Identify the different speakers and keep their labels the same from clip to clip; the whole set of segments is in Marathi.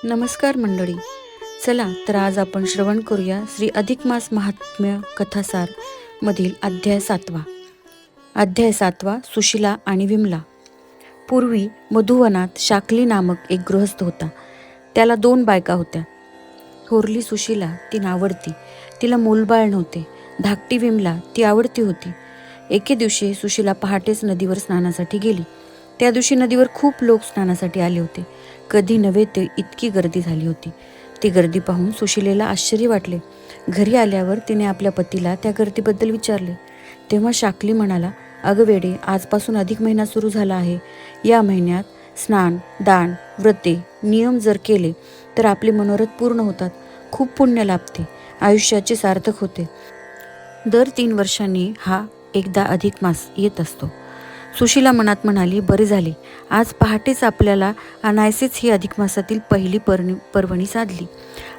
Speaker 1: नमस्कार मंडळी. चला तर आज आपण श्रवण करूया श्री अधिक मास महात्म्य कथासार मधील अध्याय 7 सुशिला आणि विमला. पूर्वी मधुवनात शाकली नामक एक गृहस्थ होता. त्याला 2 बायका होत्या. थोरली सुशिला ती नावडती, तिला मूलबाळ नव्हते. धाकटी विमला ती आवडती होती. एके दिवशी सुशिला पहाटेच नदीवर स्नानासाठी गेली. त्या दिवशी नदीवर खूप लोक स्नानासाठी आले होते. कधी नव्हे ते इतकी गर्दी झाली होती. ती गर्दी पाहून सुशिलेला आश्चर्य वाटले. घरी आल्यावर तिने आपल्या पतीला त्या गर्दीबद्दल विचारले. तेव्हा शाकली म्हणाला, "अगं वेडे, आजपासून अधिक महिना सुरू झाला आहे. या महिन्यात स्नान, दान, व्रते, नियम जर केले तर आपले मनोरथ पूर्ण होतात. खूप पुण्य लाभते, आयुष्याचे सार्थक होते. दर 3 वर्षांनी हा एकदा अधिक मास येत असतो." सुशिला मनात म्हणाली, "बरे झाले, आज पहाटेच आपल्याला अनायसेच ही अधिक मासातील पहिली पर्वणी साधली.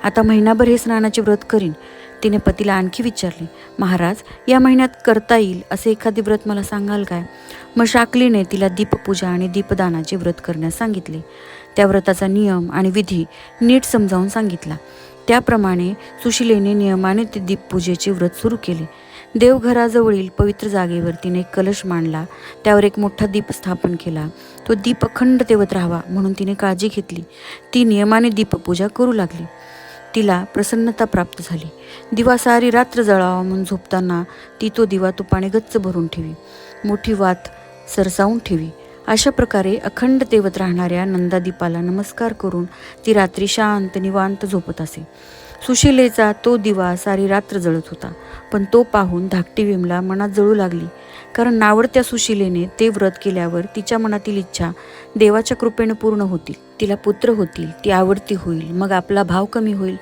Speaker 1: आता महिनाभर हे स्नानाचे व्रत करीन." तिने पतीला आणखी विचारले, "महाराज, या महिन्यात करता येईल असे एखादे व्रत मला सांगाल काय?" मग शाकलीने तिला दीपपूजा आणि दीपदानाचे व्रत करण्यास सांगितले. त्या व्रताचा नियम आणि विधी नीट समजावून सांगितला. त्याप्रमाणे सुशिलेने नियमाने ते दीपपूजेचे व्रत सुरू केले. देवघराजवळील पवित्र जागेवर तिने एक कलश मांडला. त्यावर एक मोठा दीप स्थापन केला. तो दीप अखंड तेवत राहावा म्हणून तिने काळजी घेतली. ती नियमाने दीपपूजा करू लागली. तिला प्रसन्नता प्राप्त झाली. दिवा सारी रात्र जळावा म्हणून झोपताना ती तो दिवा तुपाने गच्च भरून ठेवी. मोठी वात सरसावून ठेवी. अशा प्रकारे अखंड तेवत राहणाऱ्या नंदादीपाला नमस्कार करून ती रात्री शांत निवांत झोपत असे. सुशिलेचा तो दिवा सारी रात्र जळत होता. पण तो पाहून धाकटी विमला मनात जळू लागली. कारण नावडत्या सुशिलेने ते व्रत केल्यावर तिच्या मनातील इच्छा देवाच्या कृपेने पूर्ण होतील. तिला पुत्र होतील, ती आवडती होईल, मग आपला भाव कमी होईल.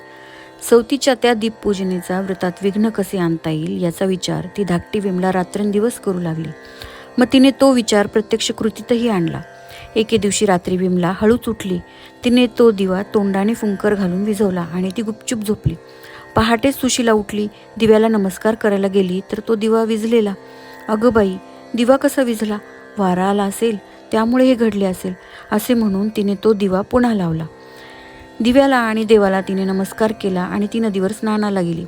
Speaker 1: सवतीच्या त्या दीपपूजनेचा व्रतात विघ्न कसे आणता येईल याचा विचार ती धाकटी विमला रात्रंदिवस करू लागली. मग तिने तो विचार प्रत्यक्ष कृतीतही आणला. एके दिवशी रात्री विमला हळूच उठली. तिने तो दिवा तोंडाने फुंकर घालून विझवला आणि ती गुपचूप झोपली. पहाटेच सुशिला उठली. दिव्याला नमस्कार करायला गेली तर तो दिवा विझलेला. "अगं बाई, दिवा कसा विझला? वारा आला असेल, त्यामुळे हे घडले असेल," असे म्हणून तिने तो दिवा पुन्हा लावला. दिव्याला आणि देवाला तिने नमस्कार केला आणि ती नदीवर स्नानाला गेली.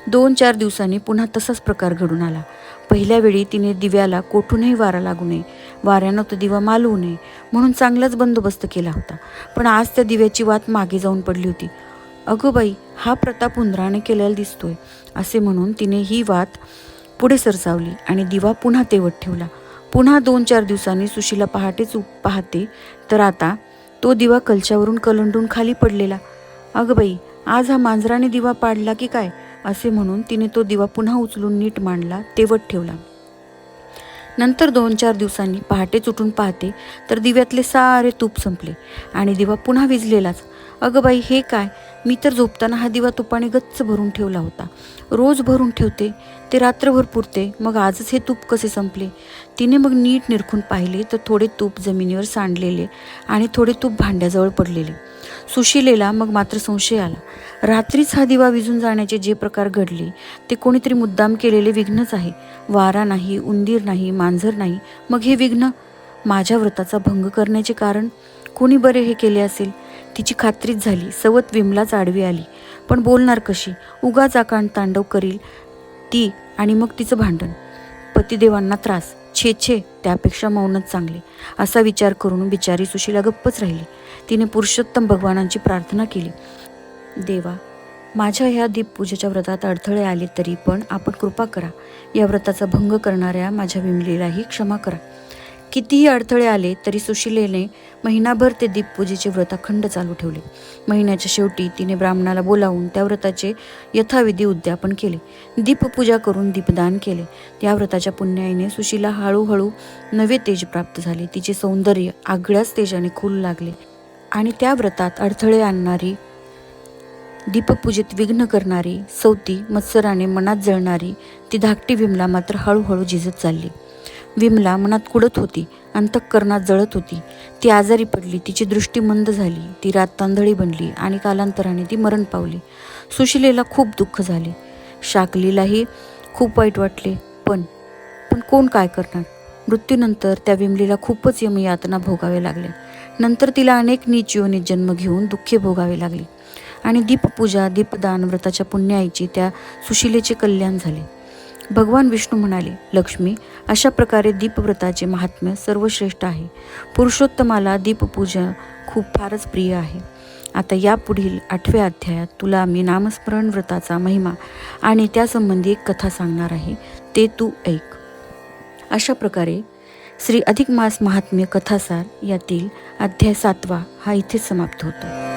Speaker 1: 2-4 दिवसांनी पुन्हा तसाच प्रकार घडून आला. पहिल्या वेळी तिने दिव्याला कोठूनही वारा लागू नये, वाऱ्यानं तो दिवा मालवू नये म्हणून चांगलाच बंदोबस्त केला होता. पण आज त्या दिव्याची वात मागे जाऊन पडली होती. "अगं बाई, हा प्रताप उंदराने केलेला दिसतोय," असे म्हणून तिने ही वात पुढे सरसावली आणि दिवा पुन्हा तेवत ठेवला. पुन्हा 2-4 दिवसांनी सुशिला पहाटेच पाहते तर आता तो दिवा कलशावरून कलंडून खाली पडलेला. "अगं बाई, आज हा मांजराने दिवा पाडला की काय?" असे म्हणून तिने तो दिवा पुन्हा उचलून नीट मांडला, तेवत ठेवला. नंतर 2-4 दिवसांनी पहाटेच उठून पाहते तर दिव्यातले सारे तूप संपले आणि दिवा पुन्हा विझलेलाच. "अगं बाई, हे काय? मी तर झोपताना हा दिवा तुपाने गच्च भरून ठेवला होता. रोज भरून ठेवते, ते रात्रभर पुरते, मग आजच हे तूप कसे संपले?" तिने मग नीट निरखून पाहिले तर थोडे तूप जमिनीवर सांडलेले आणि थोडे तूप भांड्याजवळ पडलेले. सुशिलेला मग मात्र संशय आला. रात्रीच हा दिवा विझून जाण्याचे जे प्रकार घडले ते कोणीतरी मुद्दाम केलेले विघ्नच आहे. वारा नाही, उंदीर नाही, मांजर नाही, मग हे विघ्न माझ्या व्रताचा भंग करण्याचे कारण कोणी बरे हे केले असेल? तिची खात्रीच झाली. सवत विमलाच आडवी आली. पण बोलणार कशी? उगाच आकांड तांडव करील ती आणि मग तिचं भांडण. पतिदेवांना त्रास. छे छे, त्यापेक्षा मौनच चांगले, असा विचार करून बिचारी सुशिला गप्पच राहिली. तिने पुरुषोत्तम भगवानांची प्रार्थना केली. "देवा, माझ्या ह्या दीपपूजेच्या व्रतात अडथळे आले तरी पण आपण कृपा करा. या व्रताचा भंग करणाऱ्या माझ्या विमलेलाही क्षमा करा." कितीही अडथळे आले तरी सुशिलेने महिनाभर ते दीपपूजेचे व्रत अखंड चालू ठेवले. महिन्याच्या शेवटी तिने ब्राह्मणाला बोलावून त्या व्रताचे यथाविधी उद्यापन केले. दीपपूजा करून दीपदान केले. त्या व्रताच्या पुण्याईने सुशिला हळूहळू नवे तेज प्राप्त झाले. तिचे सौंदर्य आगळ्याच तेजाने खुलू लागले आणि त्या व्रतात अडथळे आणणारी, दीपपूजेत विघ्न करणारी, सवती मत्सराने मनात जळणारी ती धाकटी विमला मात्र हळूहळू झिजत चालली. विमला मनात कुडत होती, अंतःकरणात जळत होती. ती आजारी पडली, तिची दृष्टी मंद झाली, ती राततांदळी बनली आणि कालांतराने ती मरण पावली. सुशिलेला खूप दुःख झाले. शाकलीलाही खूप वाईट वाटले. पण कोण काय करणार? मृत्यूनंतर त्या विमलेला खूपच यमयातना भोगाव्या लागल्या. नंतर तिला अनेक नीच योनीत जन्म घेऊन दुःखे भोगावे लागली आणि दीपपूजा दीपदान व्रताच्या पुण्याईची त्या सुशिलेचे कल्याण झाले. भगवान विष्णू म्हणाले, लक्ष्मी, अशा प्रकारे दीपव्रताचे महात्म्य सर्वश्रेष्ठ आहे. पुरुषोत्तमाला दीपपूजा खूप फारच प्रिय आहे. आता यापुढील 8व्या अध्यायात तुला मी नामस्मरण व्रताचा महिमा आणि त्यासंबंधी एक कथा सांगणार आहे, ते तू ऐक. अशा प्रकारे श्री अधिक मास महात्म्य कथासार यातील अध्याय 7वा हा इथे समाप्त होतो.